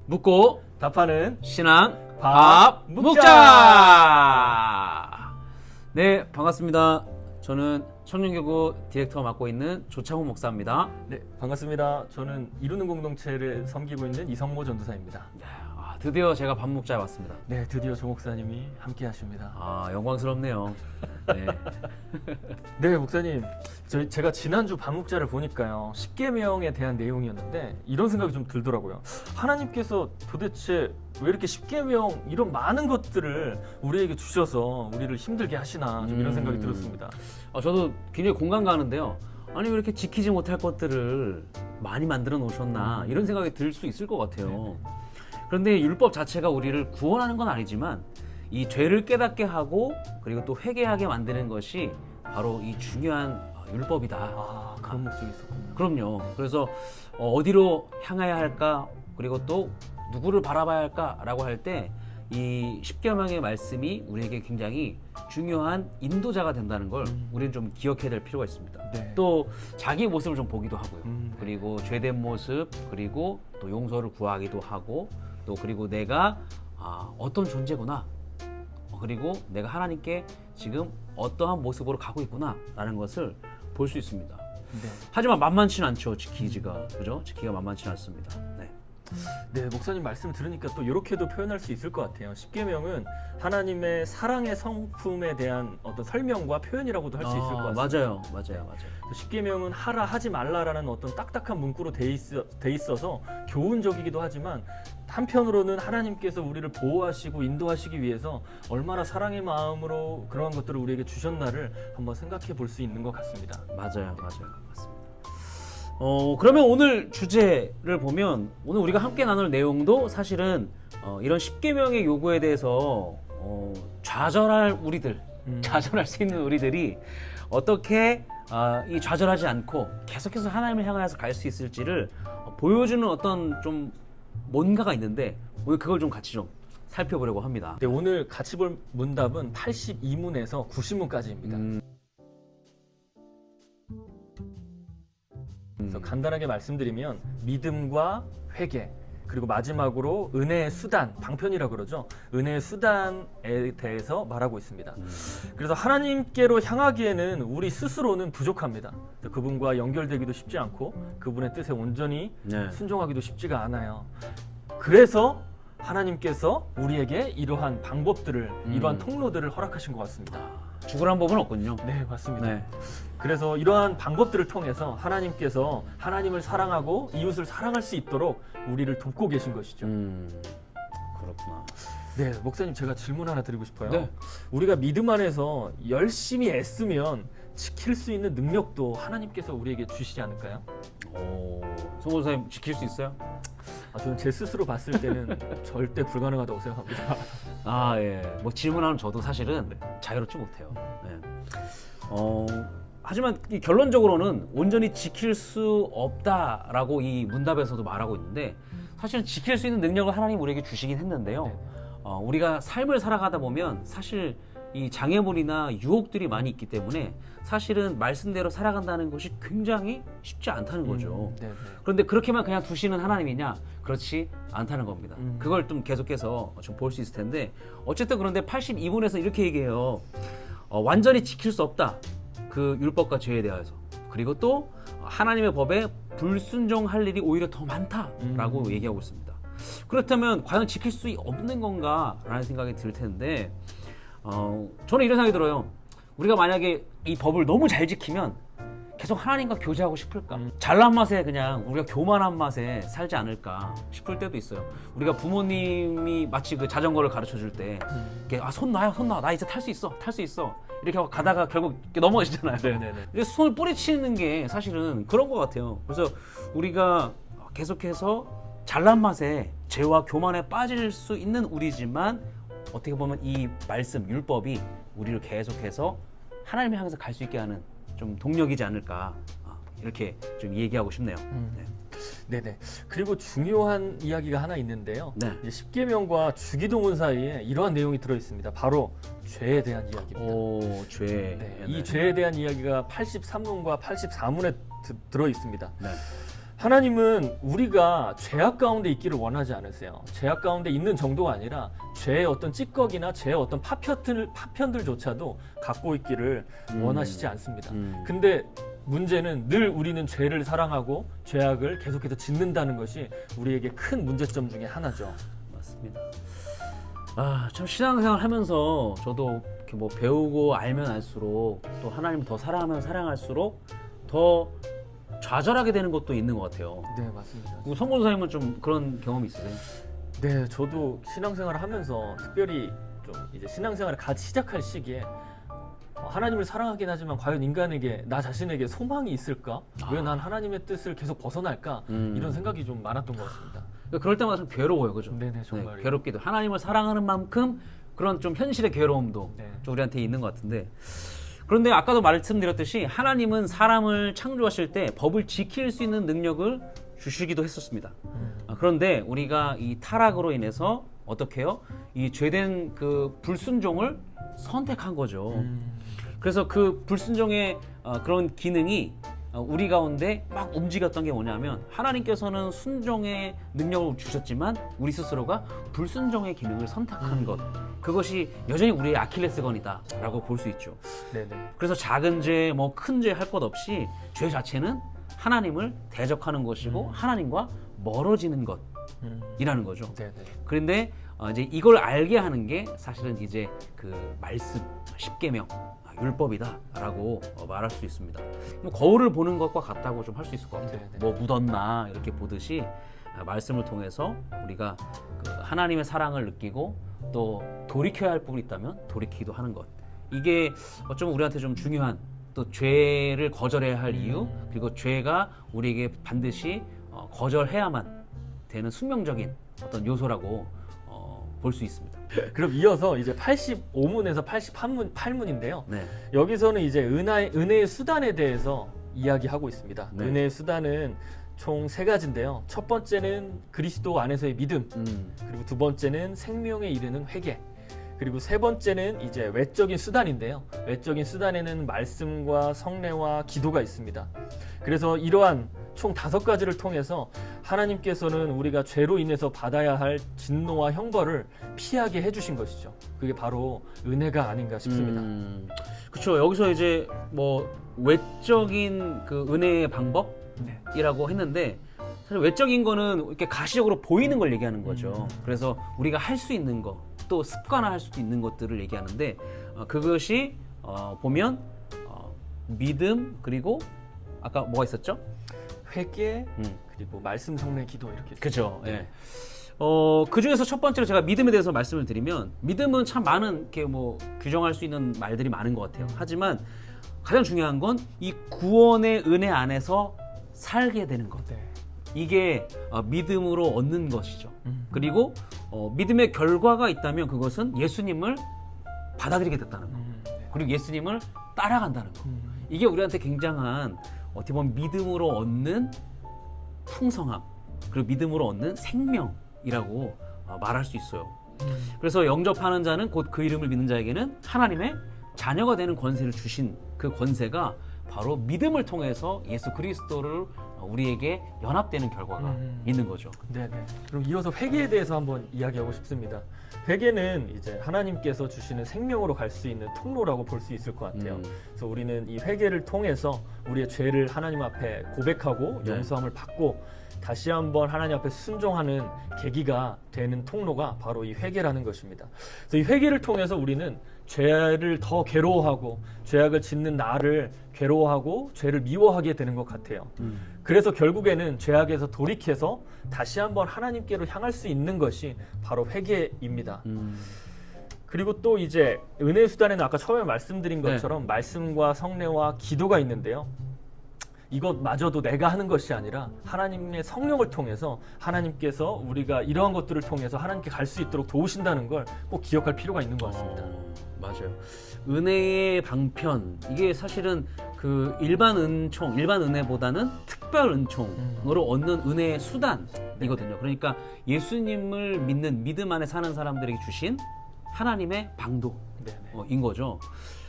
묻고 답하는 신앙 밥 밥 묵자! 묵자. 네, 반갑습니다. 저는 청년교구 디렉터 맡고 있는 조창호 목사입니다. 네, 반갑습니다. 저는 이루는 공동체를 섬기고 있는 이성모 전도사입니다. 드디어 제가 밥 묵자에 왔습니다. 네, 드디어 조 목사님이 함께 하십니다. 영광스럽네요. 네. 네, 목사님. 제가 지난주 밥 묵자를 보니까요. 십계명에 대한 내용이었는데 이런 생각이 좀 들더라고요. 하나님께서 도대체 왜 이렇게 십계명 이런 많은 것들을 우리에게 주셔서 우리를 힘들게 하시나 좀 이런 생각이 들었습니다. 저도 굉장히 공감 가는데요. 아니 왜 이렇게 지키지 못할 것들을 많이 만들어 놓으셨나 이런 생각이 들 수 있을 것 같아요. 그런데 율법 자체가 우리를 구원하는 건 아니지만 이 죄를 깨닫게 하고 그리고 또 회개하게 만드는 것이 바로 이 중요한 율법이다. 그런 목적이 있었군요. 그럼요. 그래서 어디로 향해야 할까 그리고 또 누구를 바라봐야 할까라고 할 때 이 십계명의 말씀이 우리에게 굉장히 중요한 인도자가 된다는 걸 우리는 좀 기억해야 될 필요가 있습니다. 네. 또 자기 모습을 좀 보기도 하고요. 네. 그리고 죄된 모습 그리고 또 용서를 구하기도 하고 또 그리고 내가 어떤 존재구나 그리고 내가 하나님께 지금 어떠한 모습으로 가고 있구나 라는 것을 볼 수 있습니다. 네. 하지만 만만치는 않죠. 지키기가 그죠? 지키기가 만만치는 않습니다. 네. 네, 목사님 말씀 들으니까 또 이렇게도 표현할 수 있을 것 같아요. 십계명은 하나님의 사랑의 성품에 대한 어떤 설명과 표현이라고도 할 수 있을 것 같습니다. 맞아요. 십계명은 하라 하지 말라라는 어떤 딱딱한 문구로 돼 있어서 교훈적이기도 하지만 한편으로는 하나님께서 우리를 보호하시고 인도하시기 위해서 얼마나 사랑의 마음으로 그러한 것들을 우리에게 주셨나를 한번 생각해 볼 수 있는 것 같습니다. 맞아요. 맞습니다. 그러면 오늘 주제를 보면 오늘 우리가 함께 나눌 내용도 사실은 이런 십계명의 요구에 대해서 좌절할 우리들, 좌절할 수 있는 우리들이 어떻게 이 좌절하지 않고 계속해서 하나님을 향해서 갈 수 있을지를 보여주는 어떤 좀 뭔가가 있는데 오늘 그걸 좀 같이 좀 살펴보려고 합니다. 네, 오늘 같이 볼 문답은 82문에서 90문까지입니다. 그래서 간단하게 말씀드리면 믿음과 회개 그리고 마지막으로 은혜의 수단, 방편이라고 그러죠. 은혜의 수단에 대해서 말하고 있습니다. 그래서 하나님께로 향하기에는 우리 스스로는 부족합니다. 그분과 연결되기도 쉽지 않고 그분의 뜻에 온전히 순종하기도 쉽지가 않아요. 그래서 하나님께서 우리에게 이러한 방법들을, 이러한 통로들을 허락하신 것 같습니다. 죽으란 법은 없군요. 네, 맞습니다. 네. 그래서 이러한 방법들을 통해서 하나님께서 하나님을 사랑하고 이웃을 사랑할 수 있도록 우리를 돕고 계신 것이죠. 그렇구나. 네, 목사님 제가 질문 하나 드리고 싶어요. 네. 우리가 믿음 안에서 열심히 애쓰면 지킬 수 있는 능력도 하나님께서 우리에게 주시지 않을까요? 송 목사님 지킬 수 있어요? 저는 제 스스로 봤을 때는 절대 불가능하다고 생각합니다. 예. 뭐 질문하는 저도 사실은 자유롭지 못해요. 네. 하지만 이 결론적으로는 온전히 지킬 수 없다라고 이 문답에서도 말하고 있는데 사실은 지킬 수 있는 능력을 하나님 우리에게 주시긴 했는데요. 우리가 삶을 살아가다 보면 사실 이 장애물이나 유혹들이 많이 있기 때문에 사실은 말씀대로 살아간다는 것이 굉장히 쉽지 않다는 거죠. 그런데 그렇게만 그냥 두시는 하나님이냐? 그렇지 않다는 겁니다. 그걸 좀 계속해서 좀 볼 수 있을 텐데 어쨌든 그런데 82분에서 이렇게 얘기해요. 완전히 지킬 수 없다. 그 율법과 죄에 대해서. 그리고 또 하나님의 법에 불순종할 일이 오히려 더 많다라고 얘기하고 있습니다. 그렇다면 과연 지킬 수 없는 건가라는 생각이 들 텐데 저는 이런 생각이 들어요. 우리가 만약에 이 법을 너무 잘 지키면 계속 하나님과 교제하고 싶을까? 잘난 맛에 그냥 우리가 교만한 맛에 살지 않을까 싶을 때도 있어요. 우리가 부모님이 마치 그 자전거를 가르쳐 줄 때 손 놔요, 나 이제 탈 수 있어 이렇게 하고 가다가 결국 이렇게 넘어지잖아요. 그래서 손을 뿌리치는 게 사실은 그런 것 같아요. 그래서 우리가 계속해서 잘난 맛에 죄와 교만에 빠질 수 있는 우리지만 어떻게 보면 이 말씀, 율법이 우리를 계속해서 하나님을 향해서 갈 수 있게 하는 좀 동력이지 않을까 이렇게 좀 얘기하고 싶네요. 네네. 그리고 중요한 이야기가 하나 있는데요. 네. 이제 십계명과 주기도문 사이에 이러한 내용이 들어 있습니다. 바로 죄에 대한 이야기입니다. 죄. 네. 이 죄에 대한 이야기가 83문과 84문에 들어 있습니다. 네. 하나님은 우리가 죄악 가운데 있기를 원하지 않으세요. 죄악 가운데 있는 정도가 아니라 죄의 어떤 찌꺼기나 죄의 어떤 파편들조차도 갖고 있기를 원하시지 않습니다. 근데 문제는 늘 우리는 죄를 사랑하고 죄악을 계속해서 짓는다는 것이 우리에게 큰 문제점 중에 하나죠. 맞습니다. 참 신앙생활 하면서 저도 이렇게 뭐 배우고 알면 알수록 또 하나님을 더 사랑하면 사랑할수록 더 좌절하게 되는 것도 있는 것 같아요. 네, 맞습니다. 송 목사님은 좀 그런 경험이 있으세요? 네, 저도 신앙생활을 하면서 특별히 좀 이제 신앙생활을 같이 시작할 시기에 하나님을 사랑하긴 하지만 과연 인간에게 나 자신에게 소망이 있을까? 왜 난 하나님의 뜻을 계속 벗어날까? 이런 생각이 좀 많았던 것 같습니다. 그럴 때마다 좀 괴로워요, 그죠? 네네, 정말 네, 괴롭기도. 하나님을 사랑하는 만큼 그런 좀 현실의 괴로움도 네. 좀 우리한테 있는 것 같은데. 그런데 아까도 말씀드렸듯이 하나님은 사람을 창조하실 때 법을 지킬 수 있는 능력을 주시기도 했었습니다. 그런데 우리가 이 타락으로 인해서 어떻게 해요? 이 죄된 그 불순종을 선택한 거죠. 그래서 그 불순종의 그런 기능이 우리 가운데 막 움직였던 게 뭐냐면 하나님께서는 순종의 능력을 주셨지만 우리 스스로가 불순종의 기능을 선택한 것, 그것이 여전히 우리의 아킬레스건이다라고 볼 수 있죠. 네네. 그래서 작은 죄, 뭐 큰 죄 할 것 없이 죄 자체는 하나님을 대적하는 것이고 하나님과 멀어지는 것이라는 거죠. 네네. 그런데 이제 이걸 알게 하는 게 사실은 이제 그 말씀 10계명 율법이다라고 말할 수 있습니다. 뭐 거울을 보는 것과 같다고 좀 할 수 있을 것 같아요. 네네. 뭐 묻었나 이렇게 보듯이 말씀을 통해서 우리가 그 하나님의 사랑을 느끼고 또 돌이켜야 할 부분이 있다면 돌이키기도 하는 것. 이게 어쩌면 우리한테 좀 중요한 또 죄를 거절해야 할 이유, 그리고 죄가 우리에게 반드시 거절해야만 되는 숙명적인 어떤 요소라고 볼 수 있습니다. 그럼 이어서 이제 85문에서 88문인데요. 네. 여기서는 이제 은혜의 수단에 대해서 이야기하고 있습니다. 네. 은혜의 수단은 총 3가지인데요. 첫 번째는 그리스도 안에서의 믿음, 그리고 두 번째는 생명에 이르는 회개, 그리고 세 번째는 이제 외적인 수단인데요. 외적인 수단에는 말씀과 성례와 기도가 있습니다. 그래서 이러한 총 5가지를 통해서 하나님께서는 우리가 죄로 인해서 받아야 할 진노와 형벌을 피하게 해주신 것이죠. 그게 바로 은혜가 아닌가 싶습니다. 그렇죠. 여기서 이제 뭐 외적인 그 은혜의 방법이라고 했는데 사실 외적인 거는 이렇게 가시적으로 보이는 걸 얘기하는 거죠. 그래서 우리가 할 수 있는 거, 또 습관화할 수도 있는 것들을 얘기하는데 그것이 보면 믿음, 그리고 아까 뭐가 있었죠? 회개, 그리고 말씀, 성례, 기도 이렇게. 그죠. 예. 그 중에서 첫 번째로 제가 믿음에 대해서 말씀을 드리면, 믿음은 참 많은 이렇게 뭐 규정할 수 있는 말들이 많은 것 같아요. 하지만 가장 중요한 건 이 구원의 은혜 안에서 살게 되는 것. 네. 이게 믿음으로 얻는 것이죠. 그리고 믿음의 결과가 있다면 그것은 예수님을 받아들이게 됐다는 것. 그리고 예수님을 따라간다는 것. 이게 우리한테 굉장한 어떻게 보면 믿음으로 얻는 풍성함, 그리고 믿음으로 얻는 생명이라고 말할 수 있어요. 그래서 영접하는 자는 곧 그 이름을 믿는 자에게는 하나님의 자녀가 되는 권세를 주신 그 권세가 바로 믿음을 통해서 예수 그리스도를 우리에게 연합되는 결과가 있는 거죠. 네네. 그럼 이어서 회개에 대해서 한번 이야기하고 싶습니다. 회개는 이제 하나님께서 주시는 생명으로 갈 수 있는 통로라고 볼 수 있을 것 같아요. 그래서 우리는 이 회개를 통해서 우리의 죄를 하나님 앞에 고백하고 네. 용서함을 받고 다시 한번 하나님 앞에 순종하는 계기가 되는 통로가 바로 이 회개라는 것입니다. 그래서 이 회개를 통해서 우리는 죄를 더 괴로워하고 죄악을 짓는 나를 괴로워하고 죄를 미워하게 되는 것 같아요. 그래서 결국에는 죄악에서 돌이켜서 다시 한번 하나님께로 향할 수 있는 것이 바로 회개입니다. 그리고 또 이제 은혜의 수단에는 아까 처음에 말씀드린 것처럼 말씀과 성례와 기도가 있는데요. 이것마저도 내가 하는 것이 아니라 하나님의 성령을 통해서 하나님께서 우리가 이러한 것들을 통해서 하나님께 갈 수 있도록 도우신다는 걸 꼭 기억할 필요가 있는 것 같습니다. 맞아요. 은혜의 방편, 이게 사실은 그 일반 은총, 일반 은혜보다는 특별 은총으로 얻는 은혜의 수단이거든요. 그러니까 예수님을 믿는 믿음 안에 사는 사람들에게 주신 하나님의 방도인 거죠.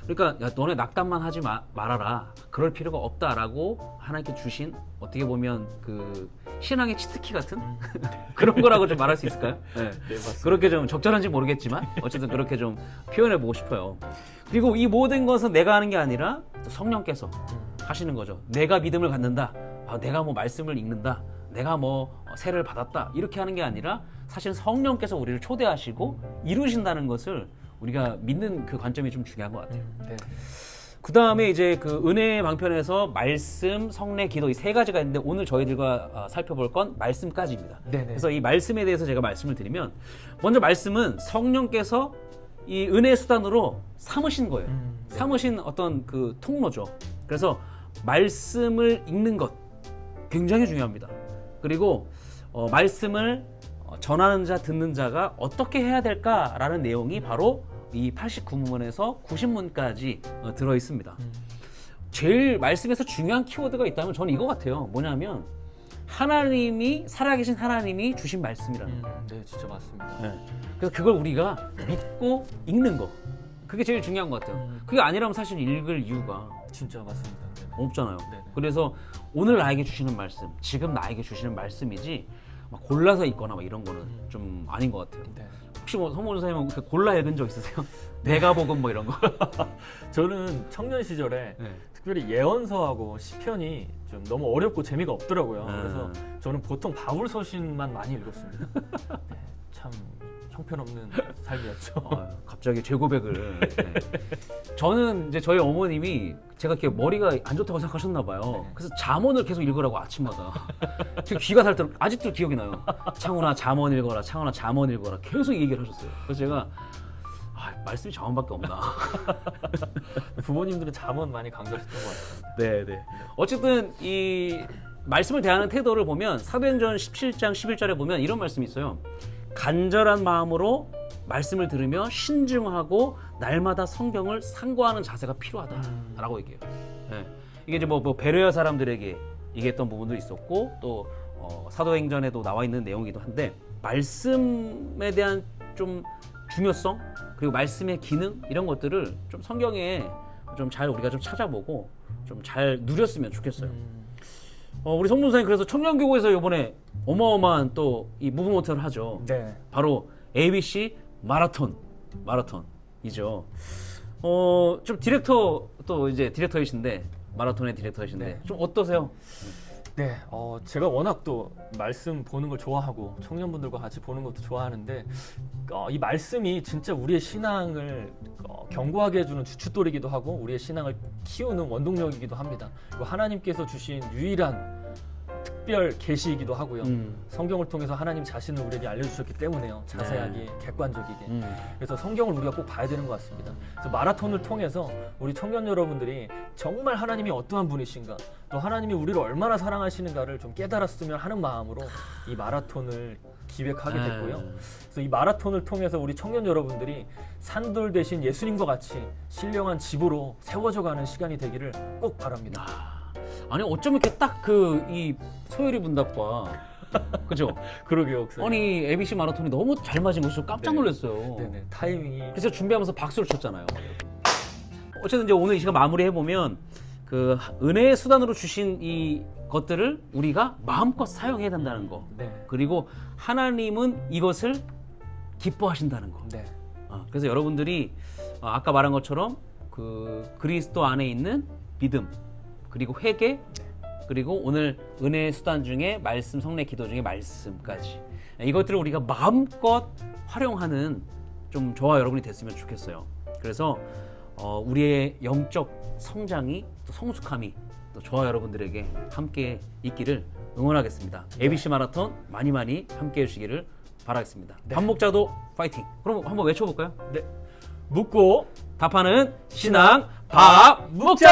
그러니까 야, 너네 낙담만 하지 말아라. 그럴 필요가 없다라고 하나님께 주신 어떻게 보면 그 신앙의 치트키 같은 그런 거라고 좀 말할 수 있을까요? 네. 네, 맞습니다. 그렇게 좀 적절한지 모르겠지만 어쨌든 그렇게 좀 표현해 보고 싶어요. 그리고 이 모든 것은 내가 하는 게 아니라 성령께서 하시는 거죠. 내가 믿음을 갖는다. 내가 뭐 말씀을 읽는다. 내가 뭐 세를 받았다. 이렇게 하는 게 아니라 사실 성령께서 우리를 초대하시고 이루신다는 것을 우리가 믿는 그 관점이 좀 중요한 것 같아요. 네. 그 다음에 이제 그 은혜의 방편에서 말씀, 성례, 기도 이 세 가지가 있는데 오늘 저희들과 살펴볼 건 말씀까지입니다. 네네. 그래서 이 말씀에 대해서 제가 말씀을 드리면 먼저 말씀은 성령께서 이 은혜의 수단으로 삼으신 거예요. 네. 삼으신 어떤 그 통로죠. 그래서 말씀을 읽는 것 굉장히 중요합니다. 그리고 말씀을 전하는 자, 듣는 자가 어떻게 해야 될까라는 내용이 바로 이 89문에서 90문까지 들어 있습니다. 제일 말씀에서 중요한 키워드가 있다면 저는 이거 같아요. 뭐냐면 하나님이 살아계신 하나님이 주신 말씀이라는 거. 네, 진짜 맞습니다. 네. 그래서 그걸 우리가 믿고 읽는 거. 그게 제일 중요한 것 같아요. 그게 아니라면 사실 읽을 이유가 진짜 맞습니다. 네. 없잖아요. 네네. 그래서 오늘 나에게 주시는 말씀, 지금 나에게 주시는 말씀이지 막 골라서 읽거나 막 이런 거는 좀 아닌 것 같아요. 네. 혹시 뭐 성모 선생님은 골라 읽은 적 있으세요? 내가 복음 뭐 이런 거? 저는 청년 시절에 네. 특별히 예언서하고 시편이 좀 너무 어렵고 재미가 없더라고요. 그래서 저는 보통 바울서신만 많이 읽었습니다. 네, 참 형편없는 삶이었죠. 갑자기 죄고백을. 네. 저는 이제 저희 어머님이 제가 이렇게 머리가 안 좋다고 생각하셨나 봐요. 그래서 잠언을 계속 읽으라고 아침마다. 지금 귀가 살도록 아직도 기억이 나요. 창훈아 잠언 읽어라, 창훈아 잠언 읽어라. 계속 이 얘기를 하셨어요. 그래서 제가 말씀이 잠언밖에 없나. 부모님들은 잠언 많이 강조하셨던 것 같아요. 네. 어쨌든 이 말씀을 대하는 태도를 보면 사도행전 17장 11절에 보면 이런 말씀이 있어요. 간절한 마음으로 말씀을 들으며 신중하고 날마다 성경을 상고하는 자세가 필요하다라고 얘기해요. 네. 이게 이제 뭐 베레아 사람들에게 얘기했던 부분도 있었고 또 사도행전에도 나와 있는 내용이기도 한데 말씀에 대한 좀 중요성 그리고 말씀의 기능 이런 것들을 좀 성경에 좀 잘 우리가 좀 찾아보고 좀 잘 누렸으면 좋겠어요. 우리 성문사님 그래서 청년교구에서 이번에 어마어마한 또 이 무브먼트를 하죠. 네. 바로 ABC 마라톤이죠. 좀 디렉터 또 이제 디렉터이신데 마라톤의 디렉터이신데 네. 좀 어떠세요? 네, 제가 워낙 또 말씀 보는 걸 좋아하고 청년분들과 같이 보는 것도 좋아하는데 이 말씀이 진짜 우리의 신앙을 견고하게 해주는 주춧돌이기도 하고 우리의 신앙을 키우는 원동력이기도 합니다. 그리고 하나님께서 주신 유일한 특별 계시이기도 하고요. 성경을 통해서 하나님 자신을 우리에게 알려주셨기 때문에요. 자세하게, 객관적이게. 그래서 성경을 우리가 꼭 봐야 되는 것 같습니다. 그래서 마라톤을 통해서 우리 청년 여러분들이 정말 하나님이 어떠한 분이신가, 또 하나님이 우리를 얼마나 사랑하시는가를 좀 깨달았으면 하는 마음으로 이 마라톤을 기획하게 됐고요. 그래서 이 마라톤을 통해서 우리 청년 여러분들이 산돌 대신 예수님과 같이 신령한 집으로 세워져가는 시간이 되기를 꼭 바랍니다. 아니 어쩜 이렇게 딱 그 이 소율이 분답과 그죠? 그러게요. 목사님. 아니 ABC 마라톤이 너무 잘 맞은 것이 좀 깜짝 놀랐어요. 네네. 타이밍이. 그래서 준비하면서 박수를 쳤잖아요. 어쨌든 이제 오늘 이 시간 마무리해 보면 그 은혜의 수단으로 주신 이 것들을 우리가 마음껏 사용해야 된다는 거. 네. 그리고 하나님은 이것을 기뻐하신다는 거. 네. 그래서 여러분들이 아까 말한 것처럼 그 그리스도 안에 있는 믿음 그리고 회개 그리고 오늘 은혜의 수단 중에 말씀 성례 기도 중에 말씀까지 이것들을 우리가 마음껏 활용하는 좀 저와 여러분이 됐으면 좋겠어요. 그래서 우리의 영적 성장이 또 성숙함이 또 저와 여러분들에게 함께 있기를 응원하겠습니다. ABC 마라톤 많이 함께 해주시기를 바라겠습니다. 네. 밥 먹자도 파이팅. 그럼 한번 외쳐볼까요? 네. 묻고 답하는 신앙 밥 먹자.